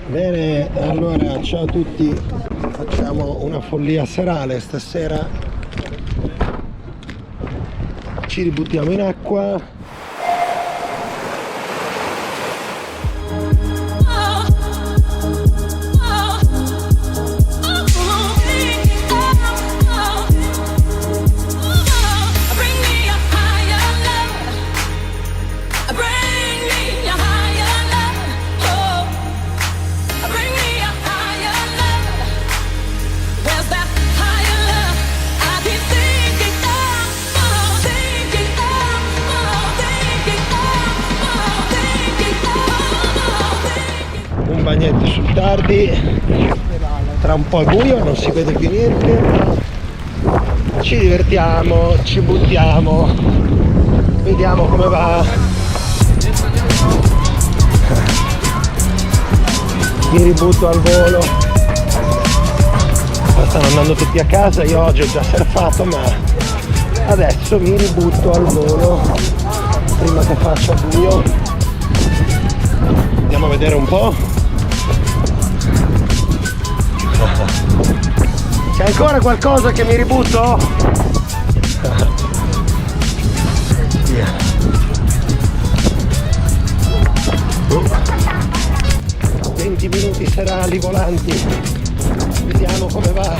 Bene, allora ciao a tutti, facciamo una follia serale stasera, ci ributtiamo in acqua. Un bagnetto sul tardi, tra un po' è buio, non si vede più niente, ma ci divertiamo, ci buttiamo, vediamo come va. Mi ributto al volo. Stanno andando tutti a casa, io oggi ho già surfato, ma adesso mi ributto al volo prima che faccia buio. Andiamo a vedere un po'. C'è ancora qualcosa che mi ributto? Via. 20 minuti serali volanti, vediamo come va.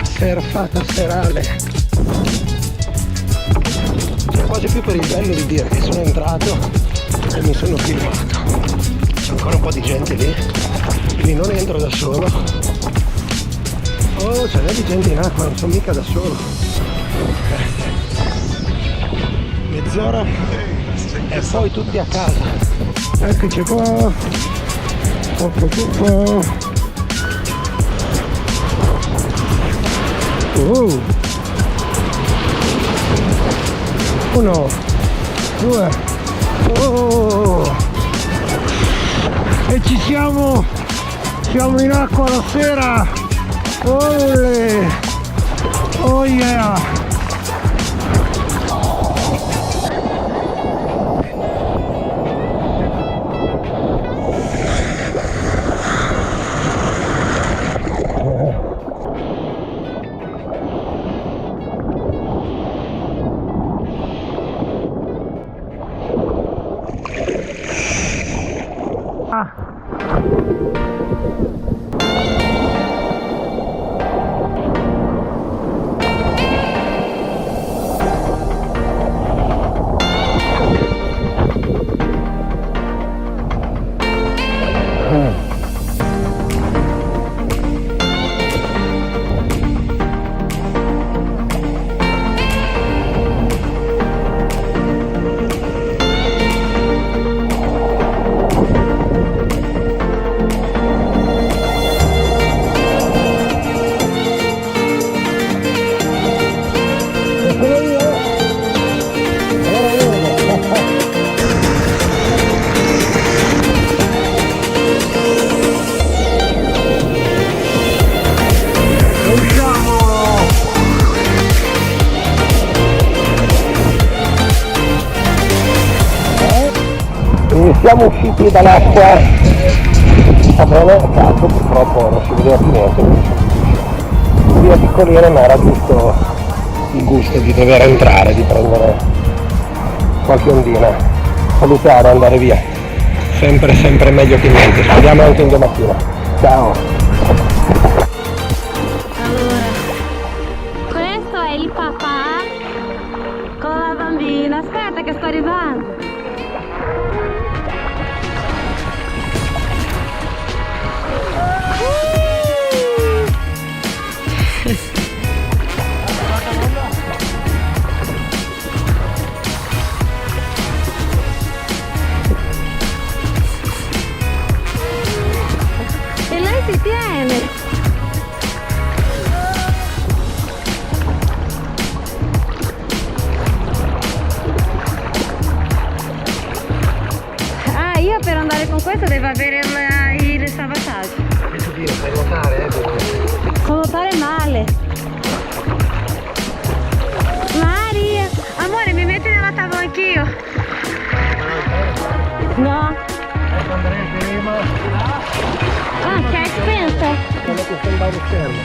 Surfata serale. È quasi più per il bello di dire che sono entrato e mi sono filmato. C'è ancora un po' di gente lì, quindi non entro da solo. Oh, c'è di gente in acqua, non sono mica da solo. Mezz'ora e poi tutti a casa. Eccoci qua. Uno, due, e ci siamo in acqua la sera. Olè! Oh yeah! Siamo usciti dall'acqua, va bene, caldo, purtroppo non si vedeva più niente, via piccoline, ma era giusto il gusto di dover entrare, di prendere qualche ondina, salutare, andare via, sempre meglio che niente, speriamo anche in domattina. Ciao! Allora, questo è il papà con la bambina, aspetta che sto arrivando. E lei si tiene. Ah, io per andare con questo devo avere il salvataggio. Sai nuotare, So nuotare male. Maria, amore, mi metti nella tavola anch'io? No? Andrea prima. Ah, che hai spento? Quello che sta lo schermo.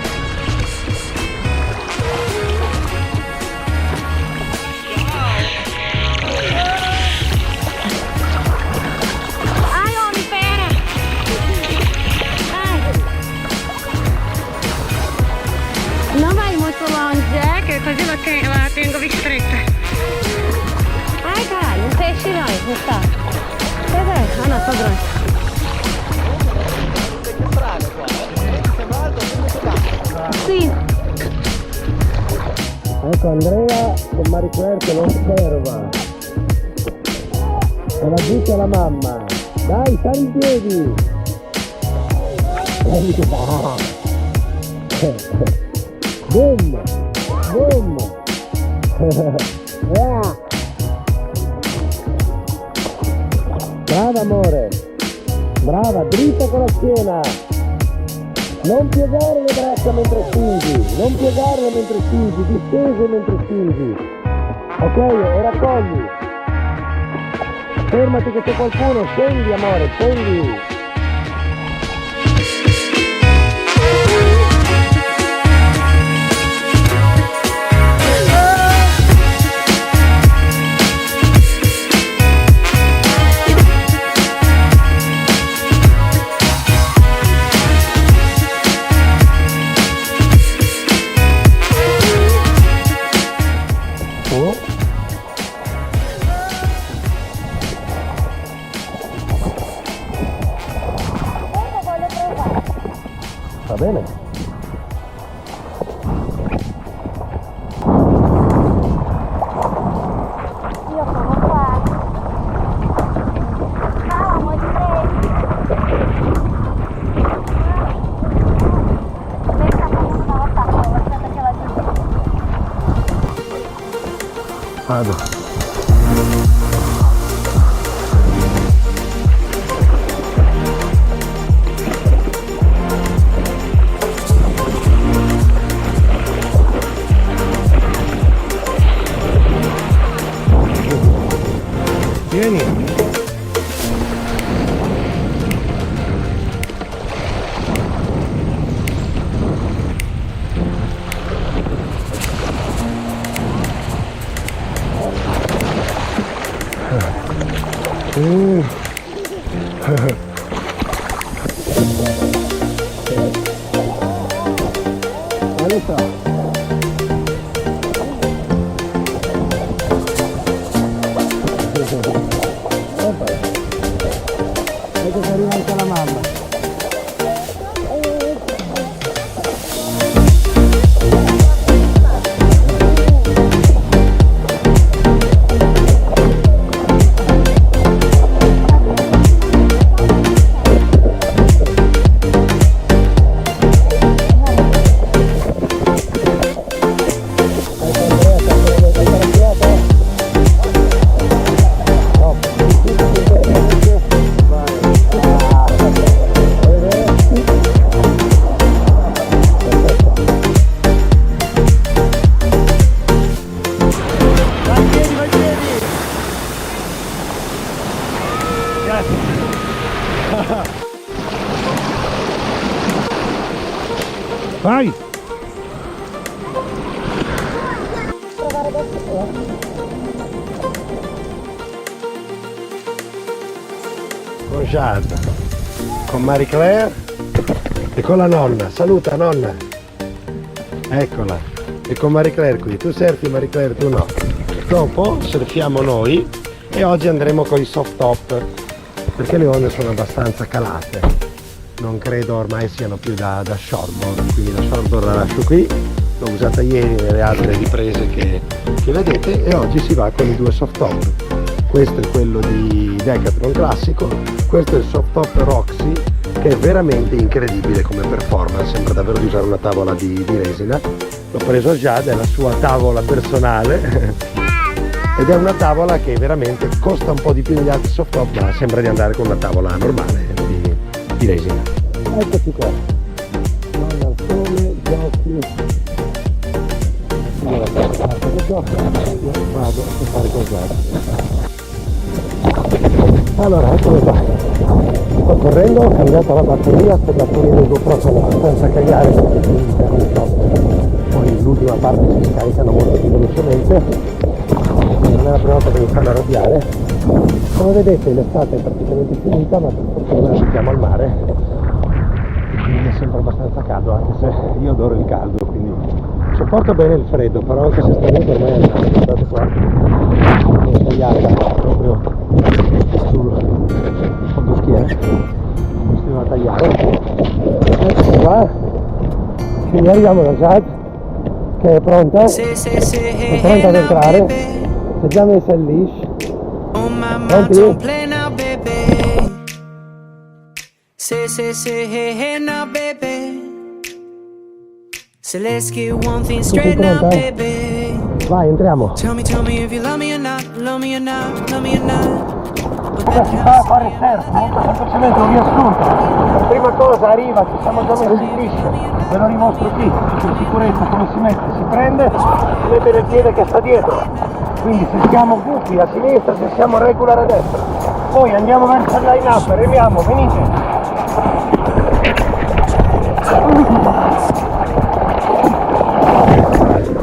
Ai, oh, mi pera! Non vai molto longe, che così la tengo ristretta. Caralho, não peixe não, não está. Cos'è? Ah no, sto grande. Sì. Ecco Andrea con Marie Claire che lo osserva. E la dice alla mamma. Dai, sali in piedi. E dice no. Boom. Boom. Brava amore, brava, dritta con la schiena, non piegare le braccia mentre spingi, non piegarle mentre spingi, distese mentre spingi, ok? E raccogli, fermati che c'è qualcuno, scendi amore, scendi. Va bene? Io sono qua. Ciao, amore. Questa è una volta, aspetta che la dico. Vado. Vieni. Alisa. Ecco che arriva anche la mamma. Vai! Con Jade, con Marie Claire e con la nonna. Saluta nonna! Eccola! E con Marie Claire qui. Tu surfi Marie Claire, tu no. Dopo surfiamo noi e oggi andremo con i soft top perché le onde sono abbastanza calate. Non credo ormai siano più da shortboard, quindi la shortboard la lascio qui, l'ho usata ieri nelle altre riprese che vedete e oggi si va con i due soft top. Questo è quello di Decathlon classico, questo è il soft top Roxy che è veramente incredibile come performance, sembra davvero di usare una tavola di resina. L'ho preso a Jade, è la sua tavola personale ed è una tavola che veramente costa un po' di più degli altri soft top, ma sembra di andare con una tavola normale di resina. Eccoci qua, non al sole, giochi, io la parte che gioco, io vado a fare cos'altro. Allora, eccomi qua. Sto correndo, ho cambiato la batteria, per la pulire il GoPro sono senza cagare, poi l'ultima parte si scaricano molto più velocemente, non è la prima volta che mi fanno arrabbiare. Come vedete l'estate è praticamente finita, ma per fortuna siamo al mare, quindi è sempre abbastanza caldo, anche se io adoro il caldo, quindi sopporto bene il freddo, però anche se sta lì per me è il caldo. Guardate qua, devo tagliare proprio sul fondoschiena, mi si va a tagliare. Ecco qua, quindi arriviamo da Jad che è pronta ad entrare, si è già messa il leash. Pronti? So let's get one thing straight now, baby. Vai, entriamo. Tell me if you love me or not, love me or not, love me or not. Cosa si fa a fare surf? Molto semplicemente un riassunto. La prima cosa arriva, ci siamo già messi in liscio, ve lo dimostro qui, per sicurezza come si mette, si prende, si mette nel piede che sta dietro. Quindi se siamo gufi a sinistra, se siamo regular a destra. Poi andiamo verso il line up, remiamo, venite.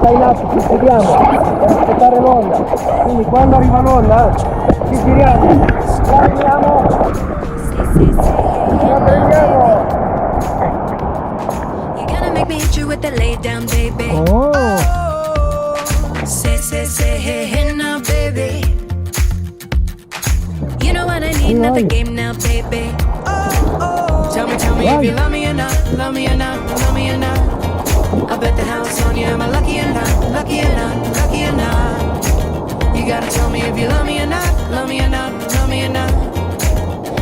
Line up, ci sediamo per aspettare l'onda, quindi quando arriva l'onda ci giriamo, la prendiamo, la prendiamo. You're gonna make me hit you with the lay down, baby. Oh. Say, hey, now, baby. You know what I need, another game now, baby. Tell me if you love me or not, love me or not, love me or not. I bet the house on you, am I lucky or not, lucky or not, lucky or not? You gotta tell me if you love me or not, love me or not, love me or not.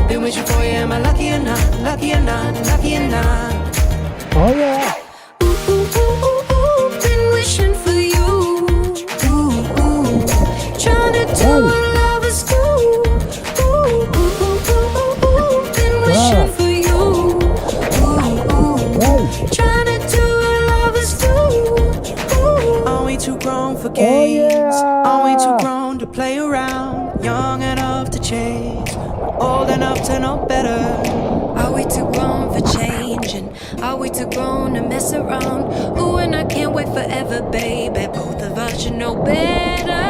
Been wishing for you, am I lucky or not, lucky or not, lucky or not? Oh yeah! Been wishing for you. Trying to do what lovers do. Been wishing for you. Trying to do what lovers do. Are we too grown for games? Are we too grown to play around? Young enough to chase, old enough to know better. Are we too grown for changing? Are we too grown to mess around? Ooh, and I can't wait forever, baby. Both of us should know better.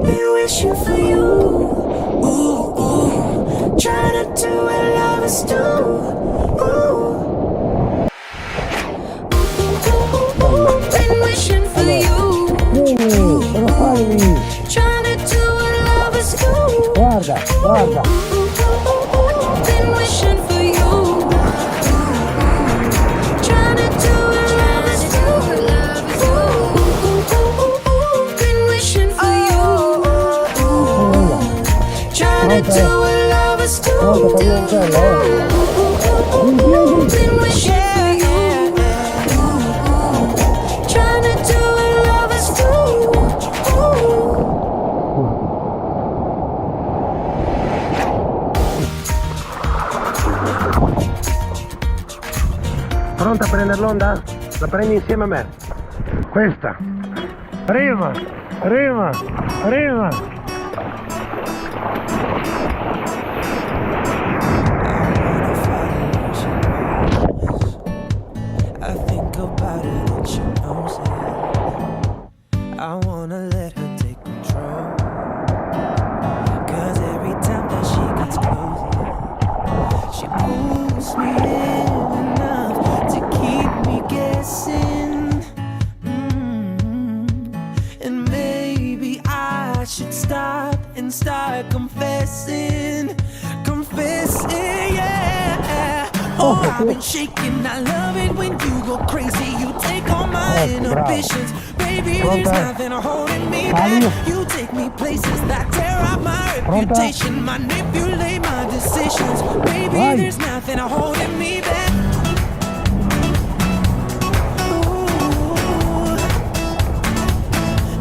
Been wishing for you. Trying to do what lovers do. Been wishing for you. Trying to do what lovers do. Guarda, guarda. Been wishing for you. Trying to do what lovers do. Been wishing for you. Trying to do what lovers do. Been wishing for you. Trying to do what lovers do. Pronta a prendere l'onda? La prendi insieme a me. Questa. Arriva, arriva, arriva. I think about it and she knows it. I wanna let her take control. Cause every time that she gets close, she pulls me in enough to keep me guessing. And maybe I should stop and start confessing. Confessing, yeah. Oh, I've been shaking, I love it when you go crazy. You take all my inhibitions. Baby, there's nothing holding me back. You take me places that tear up my reputation. Manipulate my decisions. Baby, there's nothing holding me back. Ooh,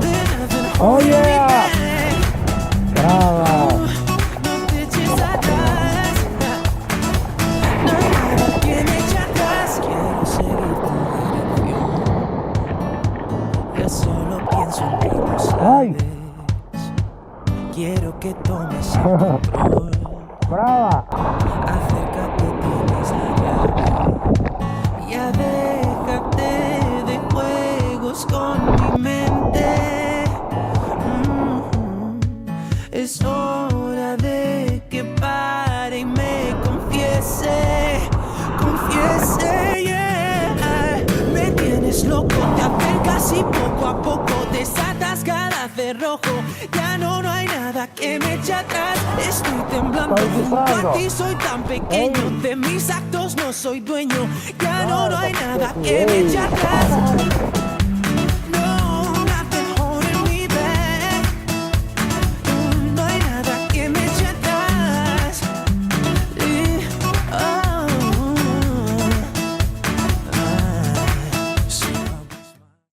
there's nothing holding me back. Brava. No ditches atrás. No nada que me eche atrás. Quiero seguirte en dirección. Yo solo pienso en ti, lo sabes. Quiero que tomes el Así poco a poco desatas cada cerrojo. Ya no hay nada que me eche atrás. Estoy temblando junto a ti, soy tan pequeño. De mis actos no soy dueño. Ya no hay nada que me eche atrás.